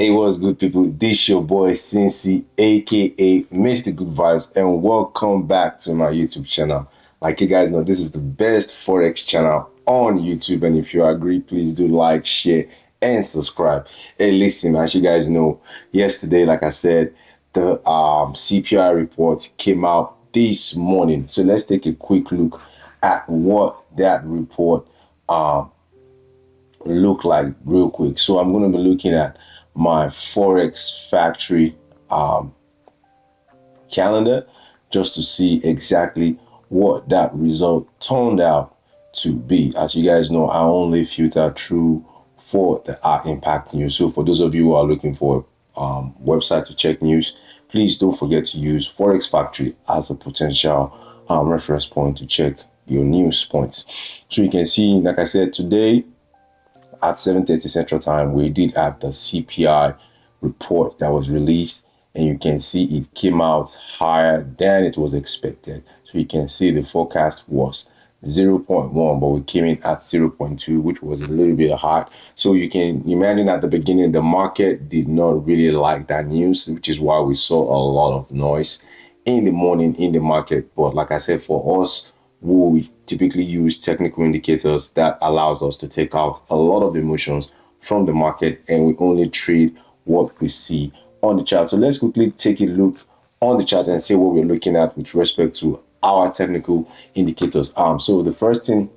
Hey, what's good, people? This your boy Cincy, aka Mr. Good Vibes, and welcome back to my YouTube channel. Like you guys know, this is the best Forex channel on YouTube, and if you agree, please do like, share, and subscribe. Hey, listen, as you guys know, yesterday, like I said, the CPI report came out this morning. So let's take a quick look at what that report look like real quick. So I'm going to be looking at my Forex factory calendar just to see exactly what that result turned out to be. As you guys know, I only filter through for the impact news. So for those of you who are looking for website to check news, please don't forget to use Forex Factory as a potential reference point to check your news points. So you can see, like I said, today at 7:30 Central Time, we did have the CPI report that was released, and you can see it came out higher than it was expected. So you can see the forecast was 0.1, but we came in at 0.2, which was a little bit hot. So you can imagine at the beginning, the market did not really like that news, which is why we saw a lot of noise in the morning in the market. But like I said, for us, we typically use technical indicators that allows us to take out a lot of emotions from the market, and we only trade what we see on the chart. So let's quickly take a look on the chart and see what we're looking at with respect to our technical indicators. So the first thing,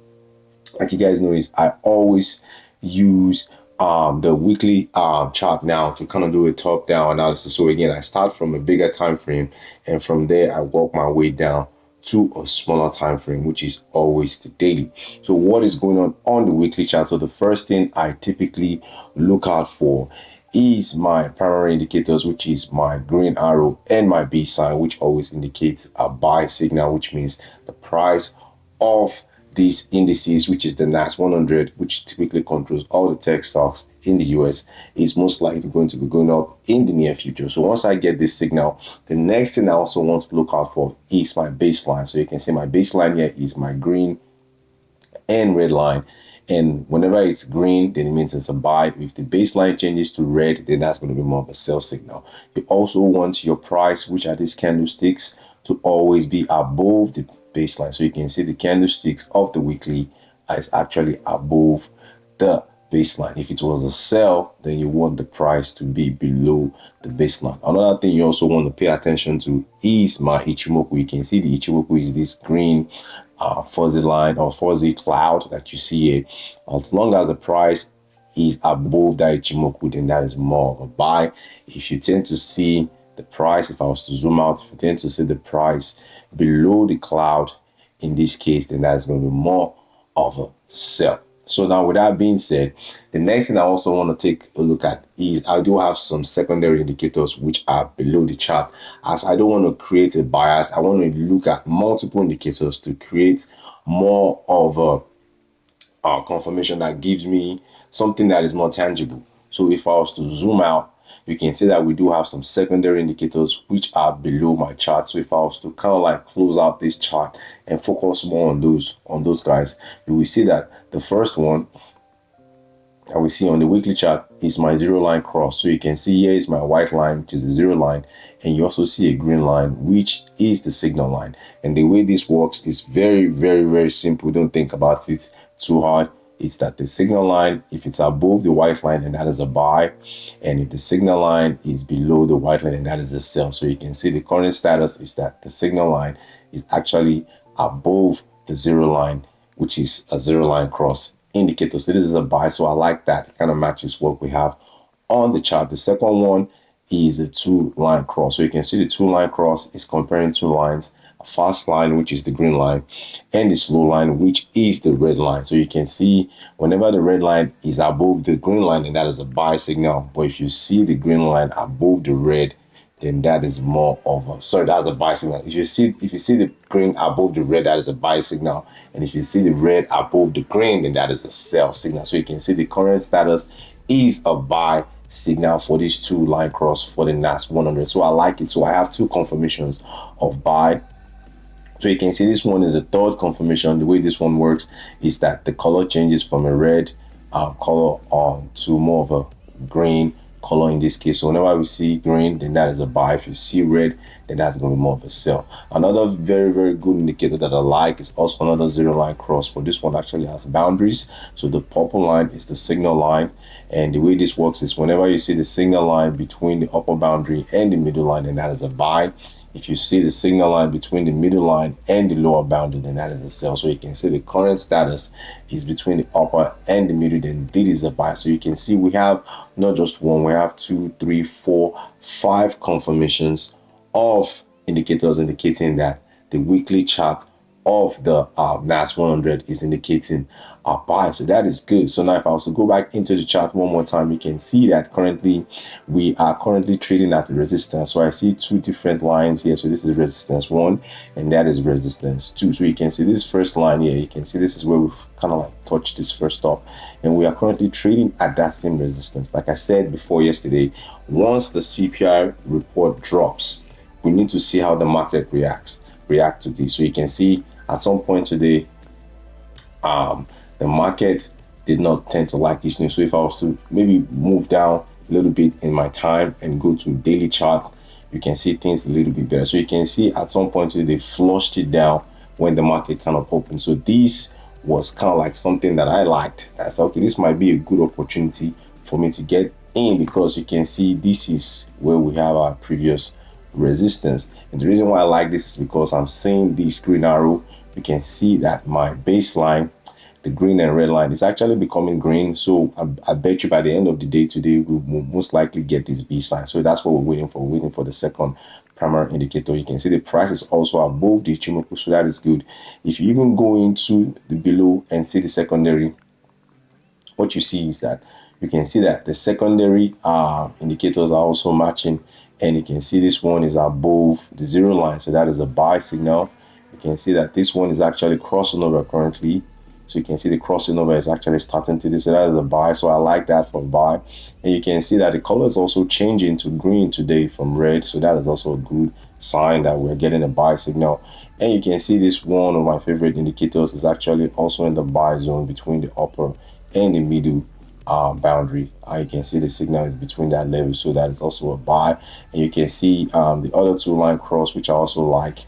like you guys know, is I always use the weekly chart now to kind of do a top-down analysis. So again, I start from a bigger time frame, and from there I work my way down to a smaller time frame, which is always the daily. So what is going on the weekly chart? So the first thing I typically look out for is my primary indicators, which is my green arrow and my B sign, which always indicates a buy signal, which means the price of these indices, which is the NAS100, which typically controls all the tech stocks in the US, is most likely going to be going up in the near future. So once I get this signal, the next thing I also want to look out for is my baseline. So you can see my baseline here is my green and red line. And whenever it's green, then it means it's a buy. If the baseline changes to red, then that's going to be more of a sell signal. You also want your price, which are these candlesticks, to always be above the baseline. So you can see the candlesticks of the weekly is actually above the baseline. If it was a sell, then you want the price to be below the baseline. Another thing you also want to pay attention to is my Ichimoku. You can see the Ichimoku is this green fuzzy line or fuzzy cloud that you see here. As long as the price is above that Ichimoku, then that is more of a buy. If you tend to see the price, if I was to zoom out, if you tend to see the price below the cloud in this case, then that is going to be more of a sell. So now with that being said, the next thing I also want to take a look at is I do have some secondary indicators which are below the chart. As I don't want to create a bias, I want to look at multiple indicators to create more of a confirmation that gives me something that is more tangible. So if I was to zoom out, you can see that we do have some secondary indicators which are below my chart. So if I was to kind of like close out this chart and focus more on those guys, you will see that the first one that we see on the weekly chart is my zero line cross. So you can see here is my white line, which is the zero line, and you also see a green line, which is the signal line. And the way this works is very, very, very simple. Don't think about it too hard. It's that the signal line, if it's above the white line, then that is a buy. And if the signal line is below the white line, then that is a sell. So you can see the current status is that the signal line is actually above the zero line, which is a zero line cross indicator. So this is a buy. So I like that. It kind of matches what we have on the chart. The second one is a two-line cross. So you can see the two-line cross is comparing two lines, a fast line, which is the green line, and the slow line, which is the red line. So you can see whenever the red line is above the green line, then that is a buy signal. But if you see the green line above the red, then that is more of a, that's a buy signal. If you see the green above the red, that is a buy signal. And if you see the red above the green, then that is a sell signal. So you can see the current status is a buy signal for this two-line cross for the NAS100. So I like it. So I have two confirmations of buy. So you can see this one is the third confirmation. The way this one works is that the color changes from a red color on to more of a green color in this case. So whenever we see green, then that is a buy. If you see red, then that's going to be more of a sell. Another very, very good indicator that I like is also another zero line cross, but this one actually has boundaries. So the purple line is the signal line, and the way this works is whenever you see the signal line between the upper boundary and the middle line, then that is a buy. If you see the signal line between the middle line and the lower boundary, then that is a sell. So you can see the current status is between the upper and the middle, then this is a buy. So you can see we have not just one, we have 2, 3, 4, 5 confirmations of indicators indicating that the weekly chart of the NAS100 is indicating a buy. So that is good. So now if I was to go back into the chart one more time, you can see that currently we are currently trading at the resistance. So I see 2 different lines here. So this is resistance 1 and that is resistance 2. So you can see this first line here, you can see this is where we've kind of like touched this first stop, and we are currently trading at that same resistance. Like I said before yesterday, once the CPI report drops, we need to see how the market react to this. So you can see at some point today, the market did not tend to like this news. So if I was to maybe move down a little bit in my time and go to daily chart, you can see things a little bit better. So you can see at some point today, they flushed it down when the market kind of opened. So this was kind of like something that I liked. I said, okay, this might be a good opportunity for me to get in, because you can see this is where we have our previous resistance. And the reason why I like this is because I'm seeing this green arrow. You can see that my baseline, the green and red line, is actually becoming green. So I bet you by the end of the day today, we will most likely get this B sign. So that's what we're waiting for. We're waiting for the second primary indicator. You can see the price is also above the Ichimoku, so that is good. If you even go into the below and see the secondary, what you see is that you can see that the secondary indicators are also matching, and you can see this one is above the zero line, so that is a buy signal. You can see that this one is actually crossing over currently. So you can see the crossing over is actually starting to do, so that is a buy. So I like that for buy. And you can see that the color is also changing to green today from red. So that is also a good sign that we're getting a buy signal. And you can see this one of my favorite indicators is actually also in the buy zone between the upper and the middle boundary. You can see the signal is between that level, so that is also a buy. And you can see the other 2 line cross, which I also like,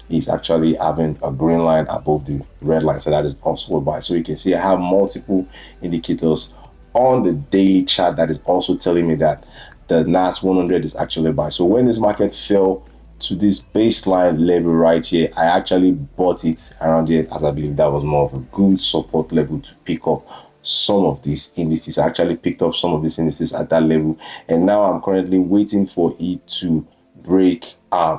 is actually having a green line above the red line, so that is also a buy. So you can see I have multiple indicators on the daily chart that is also telling me that the NAS100 is actually a buy. So when this market fell to this baseline level right here, I actually bought it around here, as I believe that was more of a good support level to pick up some of these indices. I actually picked up some of these indices at that level, and now I'm currently waiting for it to break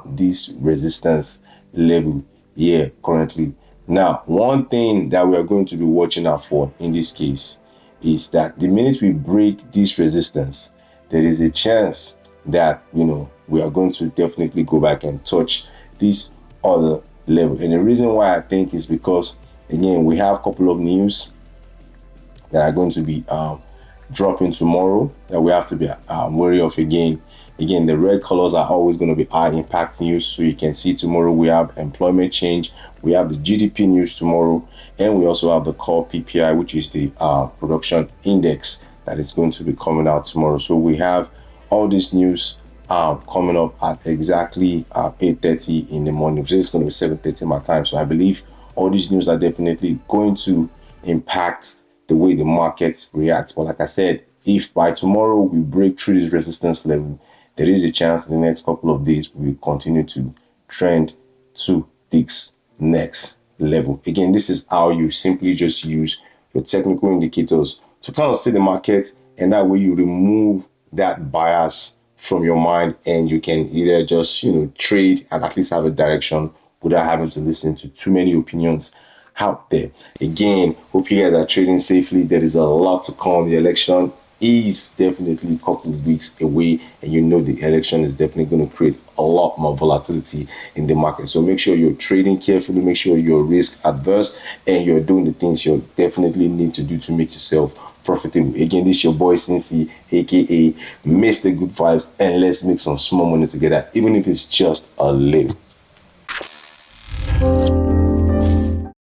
this resistance level here currently. Now, one thing that we are going to be watching out for in this case is that the minute we break this resistance, there is a chance that, you know, we are going to definitely go back and touch this other level. And the reason why I think is because, again, we have a couple of news that are going to be dropping tomorrow that we have to be wary of. Again, the red colors are always going to be high impact news. So you can see tomorrow we have employment change, we have the GDP news tomorrow, and we also have the core PPI, which is the production index that is going to be coming out tomorrow. So we have all this news coming up at exactly 8:30 in the morning, which is going to be 7:30 my time. So I believe all these news are definitely going to impact the way the market reacts. But like I said, if by tomorrow we break through this resistance level, there is a chance in the next couple of days we will continue to trend to this next level. Again, this is how you simply just use your technical indicators to kind of see the market, and that way you remove that bias from your mind, and you can either just, you know, trade and at least have a direction without having to listen to too many opinions out there. Again, hope you guys are trading safely. There is a lot to come. The election is definitely a couple of weeks away, and you know the election is definitely going to create a lot more volatility in the market. So make sure you're trading carefully, make sure you're risk adverse, and you're doing the things you definitely need to do to make yourself profitable. Again, this is your boy Cincy, aka Mr. Good Vibes, and let's make some small money together, even if it's just a little.